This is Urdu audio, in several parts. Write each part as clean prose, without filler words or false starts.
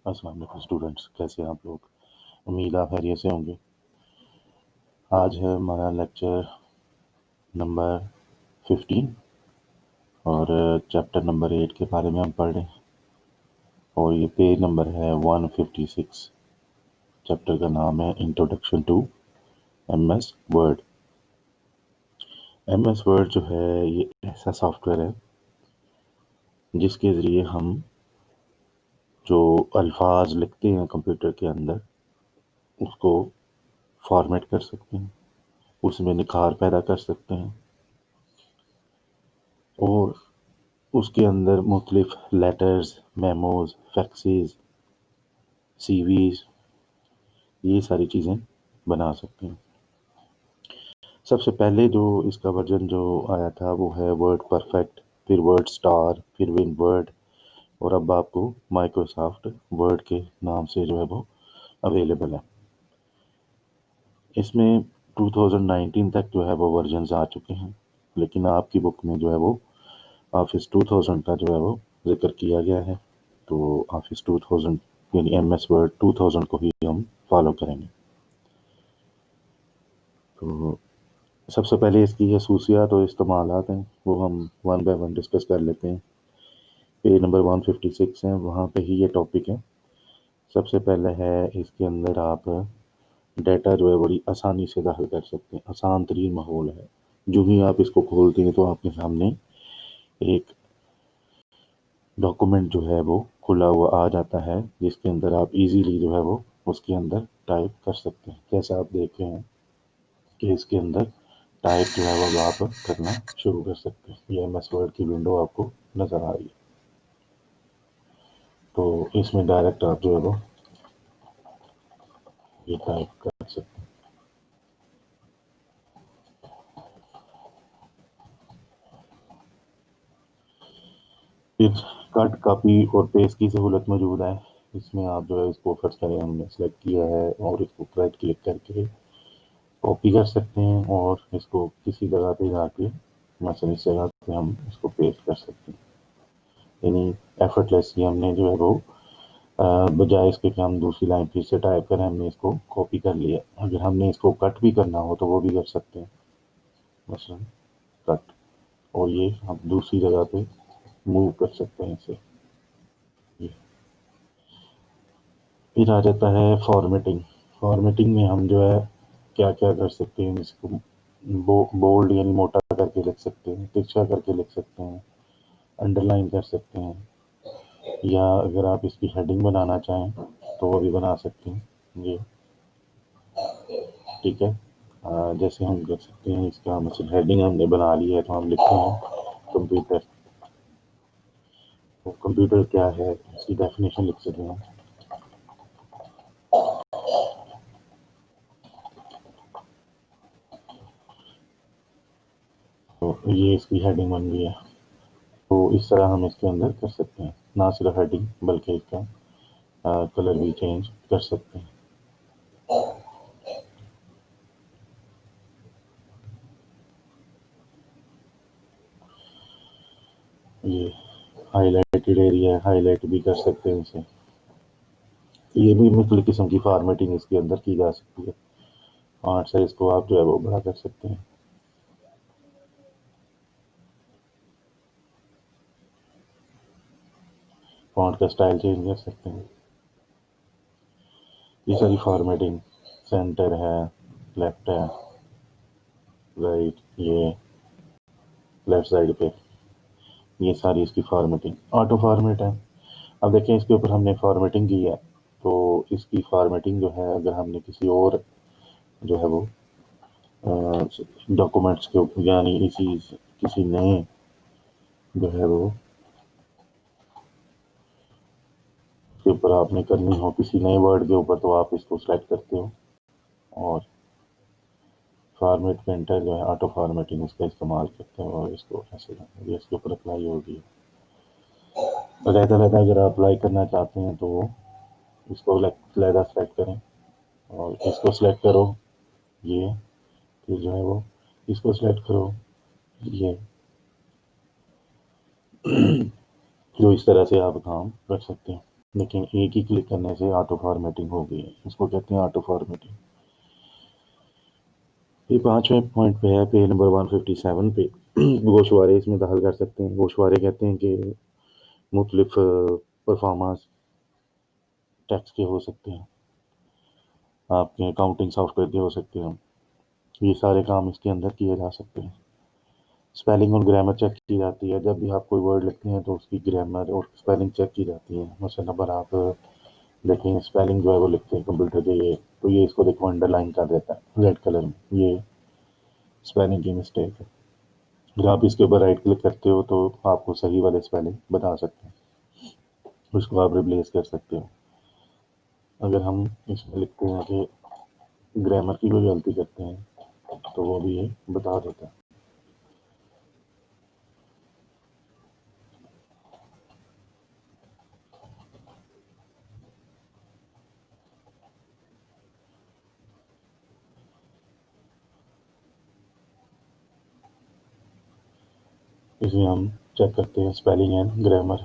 السلام علیکم اسٹوڈنٹس، کیسے ہیں آپ لوگ؟ امید آپ خیریت سے ہوں گے۔ آج ہے ہمارا لیکچر نمبر 15 اور چیپٹر نمبر 8 کے بارے میں ہم پڑھ رہے ہیں، اور یہ پیج نمبر ہے 156۔ چیپٹر کا نام ہے introduction to M S word. M S word جو ہے یہ ایسا سافٹ ویئر ہے جس کے ذریعے ہم جو الفاظ لکھتے ہیں کمپیوٹر کے اندر اس کو فارمیٹ کر سکتے ہیں، اس میں نکھار پیدا کر سکتے ہیں، اور اس کے اندر مختلف لیٹرز، میموز، فیکسز، سی ویز، یہ ساری چیزیں بنا سکتے ہیں۔ سب سے پہلے جو اس کا ورژن جو آیا تھا وہ ہے ورڈ پرفیکٹ، پھر ورڈ سٹار، پھر ون ورڈ، اور اب آپ کو مائکروسافٹ ورڈ کے نام سے جو ہے وہ اویلیبل ہے۔ اس میں 2019 تک جو ہے وہ ورژنز آ چکے ہیں، لیکن آپ کی بک میں جو ہے وہ آفس 2000 کا جو ہے وہ ذکر کیا گیا ہے، تو آفس 2000 یعنی ایم ایس ورڈ 2000 کو ہی ہم فالو کریں گے۔ تو سب سے پہلے اس کی خصوصیات اور استعمالات ہیں، وہ ہم ون بائی ون ڈسکس کر لیتے ہیں۔ پیج نمبر 156 ہے، وہاں پہ ہی یہ ٹاپک ہے۔ سب سے پہلے ہے اس کے اندر آپ ڈیٹا جو ہے بڑی آسانی سے داخل کر سکتے ہیں، آسان ترین ماحول ہے۔ جو ہی آپ اس کو کھولتے ہیں تو آپ کے سامنے ایک ڈاکومنٹ جو ہے وہ کھلا ہوا آ جاتا ہے، جس کے اندر آپ ایزیلی جو ہے وہ اس کے اندر ٹائپ کر سکتے ہیں۔ جیسا آپ دیکھ رہے ہیں کہ اس کے اندر ٹائپ جو ہے وہ آپ کرنا شروع کر سکتے ہیں۔ یہ ایم ایس ورڈ کی ونڈو آپ کو نظر آ رہی ہے، تو اس میں ڈائریکٹ آپ جو ہے وہ یہ ٹائپ کر سکتے ہیں۔ پھر کٹ، کاپی اور پیسٹ کی سہولت موجود ہے۔ اس میں آپ جو ہے اس کو فرض کریں ہم نے سلیکٹ کیا ہے اور اس کو رائٹ کلک کر کے کاپی کر سکتے ہیں، اور اس کو کسی جگہ پہ جا کے مثلا اس جگہ پہ ہم اس کو پیسٹ کر سکتے ہیں۔ یعنی ایفرٹ لیسلی ہم نے جو ہے وہ بجائے اس کے کہ ہم دوسری لائن پھر سے ٹائپ کریں، ہم نے اس کو کاپی کر لیا۔ اگر ہم نے اس کو کٹ بھی کرنا ہو تو وہ بھی کر سکتے ہیں، مثلا کٹ، اور یہ ہم دوسری جگہ پہ موو کر سکتے ہیں اسے۔ پھر آ جاتا ہے فارمیٹنگ۔ فارمیٹنگ میں ہم جو ہے کیا کیا کر سکتے ہیں، اس کو بولڈ یعنی موٹا کر کے لکھ سکتے ہیں، ترچھا کر کے لکھ سکتے ہیں، انڈر لائن کر سکتے ہیں، یا اگر آپ اس کی ہیڈنگ بنانا چاہیں تو وہ بھی بنا سکتے ہیں۔ جی ٹھیک ہے، جیسے ہم کر سکتے ہیں اس کا مثلا ہیڈنگ ہم نے بنا لی ہے تو ہم لکھتے ہیں کمپیوٹر۔ تو کمپیوٹر کیا ہے اس کی ڈیفینیشن لکھ سکتے ہیں۔ تو یہ اس کی ہیڈنگ بن گئی ہے، تو اس طرح ہم اس کے اندر کر سکتے ہیں، نہ صرف ہیڈنگ بلکہ اس کا کلر بھی چینج کر سکتے ہیں۔ یہ high lighted area high light بھی کر سکتے ہیں اسے۔ یہ بھی مختلف قسم کی فارمیٹنگ اس کے اندر کی جا سکتی ہے۔ فونٹ سائز کو آپ جو ہے وہ بڑا کر سکتے ہیں، فونٹ کا سٹائل چینج کر سکتے ہیں۔ یہ ساری فارمیٹنگ، سینٹر ہے، لیفٹ ہے، رائٹ، یہ لیفٹ سائڈ پہ، یہ ساری اس کی فارمیٹنگ آٹو فارمیٹ ہے۔ اب دیکھیں اس کے اوپر ہم نے فارمیٹنگ کی ہے، تو اس کی فارمیٹنگ جو ہے اگر ہم نے کسی اور جو ہے وہ ڈاکومنٹس کے اوپر یعنی کسی نئے جو ہے وہ کے اوپر آپ نے کرنی ہو، کسی نئے ورڈ کے اوپر، تو آپ اس کو سلیکٹ کرتے ہو اور فارمیٹ پرنٹر جو ہے آٹو فارمیٹنگ اس کا استعمال کرتے ہیں، اور اس کو ایسے یہ اس کے اوپر اپلائی ہوگی۔ علیحدہ اگر آپ اپلائی کرنا چاہتے ہیں تو اس کو علیحدہ سلیکٹ کریں اور اس کو سلیکٹ کرو، یہ پھر جو ہے وہ اس کو سلیکٹ کرو، یہ جو اس طرح سے آپ کام کر سکتے ہیں۔ لیکن ایک ہی کلک کرنے سے آٹو فارمیٹنگ ہو گئی ہے، اس کو کہتے ہیں آٹو فارمیٹنگ۔ پھر پانچویں پوائنٹ پہ ہے پیج نمبر 157 پہ گوشوارے اس میں داخل کر سکتے ہیں۔ گوشوارے کہتے ہیں کہ مختلف پرفارمانس ٹیکس کے ہو سکتے ہیں، آپ کے اکاؤنٹنگ سافٹ ویئر کے ہو سکتے ہیں، یہ سارے کام اس کے اندر کیے جا سکتے ہیں۔ اسپیلنگ اور گرامر چیک کی جاتی ہے، جب بھی آپ کوئی ورڈ لکھتے ہیں تو اس کی گرامر اور اسپیلنگ چیک کی جاتی ہے۔ مثلاً اگر آپ دیکھیں اسپیلنگ جو ہے وہ لکھتے ہیں کمپیوٹر کے یہ، تو یہ اس کو دیکھو انڈر لائن کر دیتا ہے ریڈ کلر میں، یہ اسپیلنگ کی مسٹیک ہے۔ اگر آپ اس کے اوپر رائٹ کلک کرتے ہو تو آپ کو صحیح والے اسپیلنگ بتا سکتے ہیں، اس کو آپ ریپلیس کر سکتے ہو۔ اگر ہم اس میں لکھتے ہیں کہ گرامر کی کوئی غلطی کرتے ہیں تو وہ بھی یہ بتا دیتا ہے۔ اس میں ہم چیک کرتے ہیں اسپیلنگ اینڈ گرامر،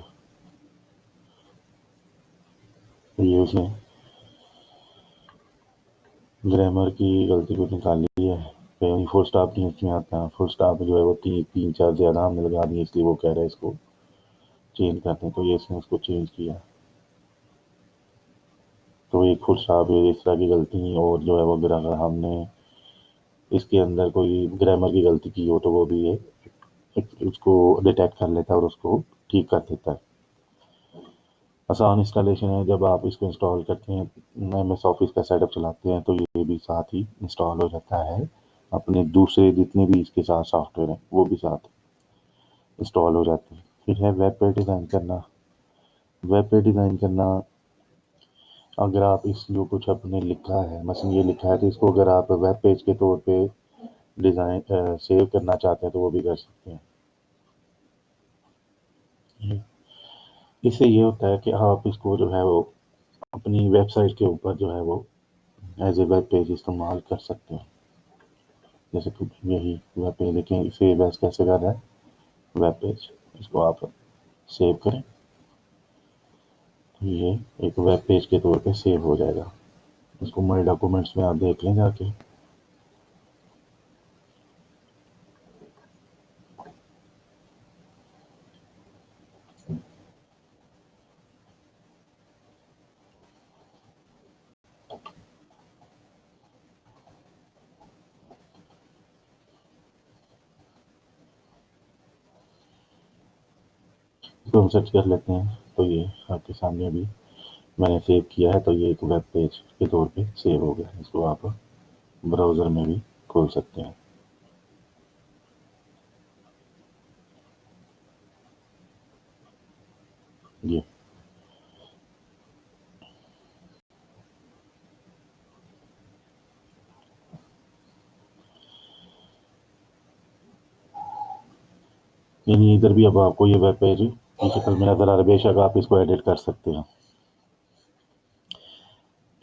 یہ اس نے گرامر کی غلطی کو نکال لی ہے۔ کہیں فل اسٹاپ نہیں اس میں آتا ہے، فل اسٹاپ جو ہے وہ تین چار زیادہ ہم نے لگا دیے، اس لیے وہ کہہ رہا ہے اس کو چینج کرتے ہیں، تو یہ اس نے اس کو چینج کیا۔ تو ایک فل اسٹاپ اس طرح کی غلطی، اور جو ہے وہ اگر ہم نے اس کے اندر کوئی گرامر کی غلطی کی ہو تو وہ بھی یہ اس کو ڈیٹیکٹ کر لیتا ہے اور اس کو ٹھیک کر دیتا ہے۔ آسان انسٹالیشن ہے، جب آپ اس کو انسٹال کرتے ہیں ایم ایس آفس کا سیٹ اپ چلاتے ہیں تو یہ بھی ساتھ ہی انسٹال ہو جاتا ہے، اپنے دوسرے جتنے بھی اس کے ساتھ سافٹ ویئر ہیں وہ بھی ساتھ انسٹال ہو جاتے ہیں۔ پھر ہے ویب پہ ڈیزائن کرنا۔ ویب پہ ڈیزائن کرنا، اگر آپ اس جو کچھ اپنے لکھا ہے، مثلا یہ لکھا ہے تو اس کو اگر آپ ویب پیج کے طور پہ ڈیزائن سیو کرنا چاہتے ہیں تو وہ بھی کر سکتے ہیں۔ اس سے یہ ہوتا ہے کہ آپ اس کو جو ہے وہ اپنی ویب سائٹ کے اوپر جو ہے وہ ایز اے ویب پیج استعمال کر سکتے ہیں۔ جیسے کہ یہی ویب پیج دیکھیں، اسے ویب کیسے کر رہا ہے ویب پیج، اس کو آپ سیو کریں تو یہ ایک ویب پیج کے طور پہ سیو ہو جائے گا۔ اس کو مائی ڈاکومنٹس میں آپ دیکھ لیں جا کے۔ اس کو ہم سرچ کر لیتے ہیں تو یہ آپ کے سامنے بھی میں نے سیو کیا ہے، تو یہ ایک ویب پیج کے طور پہ سیو ہو گیا۔ اس کو آپ براؤزر میں بھی کھول سکتے ہیں۔ یہ یعنی ادھر بھی اب آپ کو یہ ویب پیج کی شکل میں نظر آ رہا ہے، بے شک آپ اس کو ایڈٹ کر سکتے ہیں۔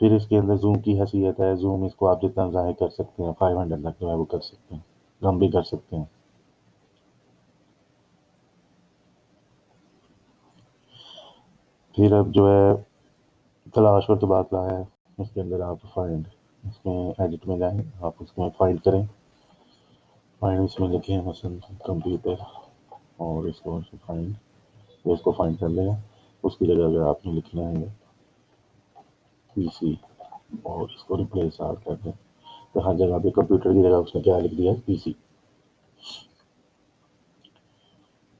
پھر اس کے اندر زوم کی حیثیت ہے، زوم اس کو آپ جتنا ظاہر کر سکتے ہیں، 500 تک جو ہے وہ کر سکتے ہیں، کم بھی کر سکتے ہیں۔ پھر اب جو ہے تلاش و تبادلہ ہے، اس کے اندر آپ فائنڈ، اس میں ایڈٹ میں جائیں، آپ اس میں فائنڈ کریں، فائنڈ اس میں لکھیں مثلا کمپیوٹر، اور اس کو فائنڈ، اس کو فائنڈ کر لیں گا۔ اس کی جگہ اگر آپ نے لکھنا ہے پی سی اور اس کو ریپلیس آپ کر دیں تو ہر جگہ پہ کمپیوٹر کی جگہ اس نے کیا لکھ دیا ہے، پی سی۔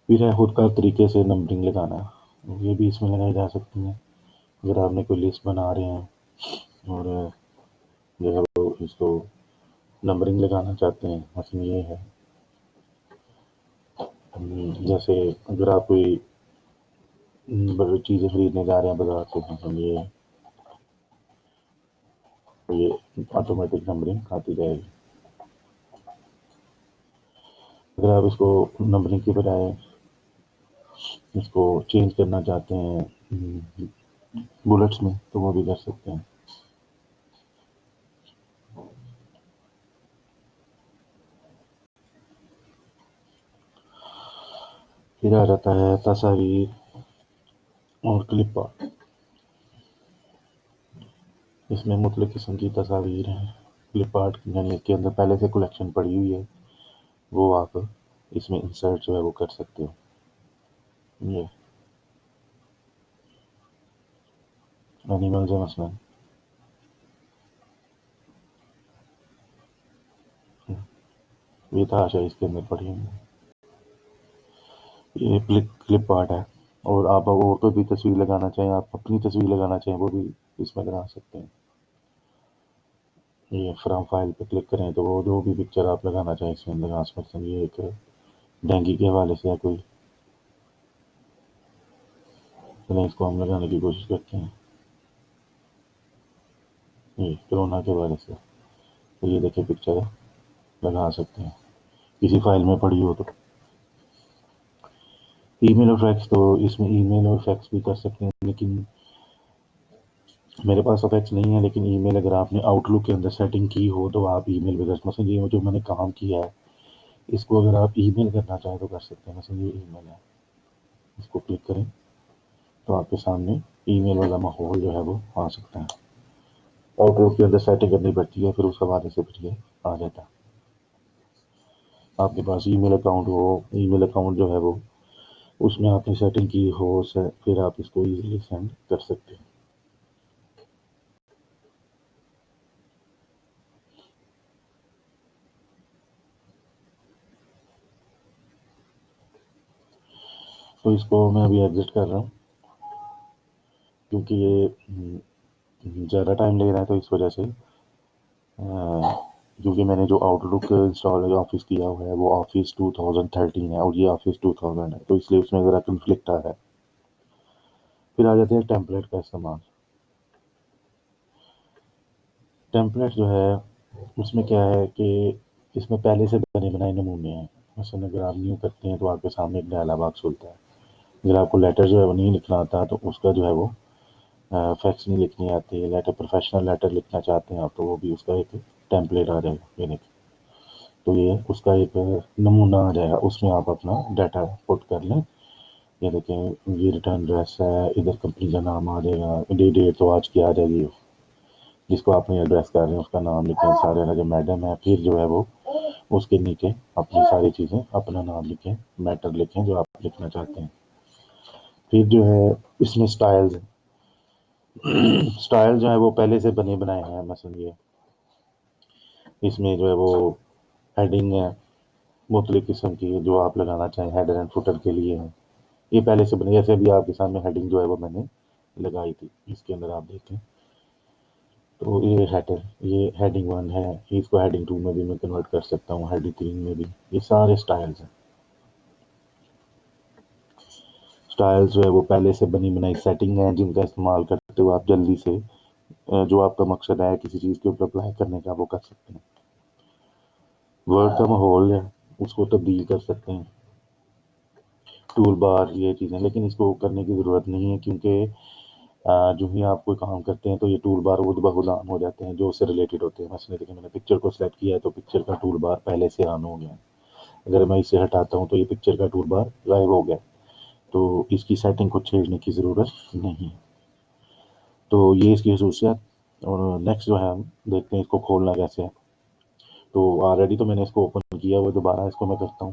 پھر ہے خود کا طریقے سے نمبرنگ لگانا، یہ بھی اس میں لگائی جا سکتی ہیں۔ اگر آپ نے کوئی لسٹ بنا رہے ہیں اور جو ہے وہ اس کو نمبرنگ لگانا چاہتے ہیں، مثلا یہ ہے جیسے اگر آپ کوئی چیزیں خریدنے جا رہے ہیں بازار سے، مثلا یہ آٹومیٹک نمبرنگ آتی جائے گی۔ اگر آپ اس کو نمبرنگ کے بجائے اس کو چینج کرنا چاہتے ہیں بلٹس میں تو وہ بھی کر سکتے ہیں۔ پھر آ جاتا ہے تصاویر اور کلپ آرٹ۔ اس میں مختلف قسم کی تصاویر ہیں کلپ آرٹ، یعنی اس کے اندر پہلے سے کلیکشن پڑی ہوئی ہے، وہ آپ اس میں انسرٹ جو ہے وہ کر سکتے ہو. یہ اینیملز ہے مثلاً، یہ تھا اس کے اندر پڑی ہوئی ہے. یہ کلپ آرٹ ہے، اور آپ اور کوئی بھی تصویر لگانا چاہیں، آپ اپنی تصویر لگانا چاہیں وہ بھی اس میں لگا سکتے ہیں. یہ فرام فائل پہ کلک کریں تو وہ جو بھی پکچر آپ لگانا چاہیں اس میں لگا سکتے ہیں. یہ ایک ڈینگی کے حوالے سے ہے کوئی، چلیں اس کو ہم لگانے کی کوشش کرتے ہیں. یہ کرونا کے حوالے سے، تو یہ دیکھیں پکچر لگا سکتے ہیں کسی فائل میں پڑی ہو تو. ای میل افیکٹس، تو اس میں ای میل افیکٹس بھی کر سکتے ہیں، لیکن میرے پاس افیکٹس نہیں ہے. لیکن ای میل اگر آپ نے آؤٹ لک کے اندر سیٹنگ کی ہو تو آپ ای میل بھی مثلا یہ جو میں نے کام کیا ہے اس کو اگر آپ ای میل کرنا چاہیں تو کر سکتے ہیں. مثلا یہ ای میل ہے، اس کو کلک کریں تو آپ کے سامنے ای میل والا ماحول جو ہے وہ آ سکتا ہے. آؤٹ لک کے اندر سیٹنگ کرنی پڑتی ہے، پھر اس حوالے سے پھر یہ آ جاتا ہے. آپ کے پاس ای میل اکاؤنٹ ہو، ای میل اکاؤنٹ جو ہے وہ اس میں آپ نے سیٹنگ کی ہو، پھر آپ اس کو ایزیلی سینڈ کر سکتے ہیں. تو اس کو میں ابھی ایگزٹ کر رہا ہوں کیونکہ یہ زیادہ ٹائم لے رہا ہے، تو اس وجہ سے کیونکہ میں نے جو آؤٹ لک انسٹال آفس کیا ہوا ہے وہ آفس 2013 ہے اور یہ آفس 2000 ہے، تو اس لیے اس میں ذرا کنفلکٹ آ رہا ہے. پھر آ جاتے ہیں ٹیمپلیٹ کا استعمال. ٹیمپلیٹ جو ہے اس میں کیا ہے کہ اس میں پہلے سے بنے بنائے نمونے ہیں. مثلا اگر آپ نیو کرتے ہیں تو آپ کے سامنے ایک ڈائلاگ باکس کھلتا ہے. اگر آپ کو لیٹر جو ہے وہ نہیں لکھنا آتا تو اس کا جو ہے وہ فیکس نہیں لکھنی آتی ہے، لیٹر پروفیشنل لیٹر لکھنا چاہتے ہیں آپ تو وہ بھی اس کا ایک ٹیمپلیٹ آ جائے گا. یعنی تو یہ اس کا ایک نمونہ آ جائے گا، اس میں آپ اپنا ڈیٹا پٹ کر لیں. یہ دیکھیں یہ ریٹرن ایڈریس ہے، ادھر کمپنی کا نام آ جائے گا، ڈیٹ تو آج کی آ جائے گی، جس کو آپ نے ایڈریس کر رہے ہیں اس کا نام لکھیں، سارے لگے میڈم ہے، پھر جو ہے وہ اس کے نیچے اپنی ساری چیزیں اپنا نام لکھیں، میٹر لکھیں جو آپ لکھنا چاہتے ہیں. پھر جو ہے اس میں سٹائلز سٹائل جو ہے وہ پہلے سے بنے بنائے ہیں. مثلا یہ اس میں جو ہے وہ ہیڈنگ ہے مختلف قسم کی جو آپ لگانا چاہیں، ہیڈر اینڈ فوٹر کے لیے ہیں، یہ پہلے سے بنے. جیسے ابھی آپ کے سامنے ہیڈنگ جو ہے وہ میں نے لگائی تھی، اس کے اندر آپ دیکھیں تو یہ ہیڈر، یہ ہیڈنگ 1 ہے، اس کو ہیڈنگ 2 میں بھی میں کنورٹ کر سکتا ہوں، ہیڈنگ 3 میں بھی. یہ سارے سٹائلز ہیں. سٹائل جو ہے وہ پہلے سے بنی بنائی سیٹنگ ہیں جن کا استعمال کرتے ہوئے آپ جلدی سے جو آپ کا مقصد ہے کسی چیز کے اوپر اپلائی کرنے کا وہ کر سکتے ہیں. ورڈ کا ماحول ہے اس کو تبدیل کر سکتے ہیں. ٹول بار یہ چیزیں، لیکن اس کو کرنے کی ضرورت نہیں ہے کیونکہ جو ہی آپ کوئی کام کرتے ہیں تو یہ ٹول بار خود بخود آن ہو جاتے ہیں جو اس سے ریلیٹڈ ہوتے ہیں. مثلا دیکھیں میں نے پکچر کو سلیکٹ کیا ہے تو پکچر کا ٹول بار پہلے سے آن ہو گیا ہے. اگر میں اسے ہٹاتا ہوں تو یہ پکچر کا ٹول بار غائب ہو گیا، تو اس کی سیٹنگ کو چھیڑنے کی ضرورت نہیں. تو یہ اس کی خصوصیات. اور نیکسٹ جو ہے ہم دیکھتے ہیں اس کو کھولنا کیسے ہے. تو آلریڈی تو میں نے اس کو اوپن کیا ہوا، دوبارہ اس کو میں کرتا ہوں.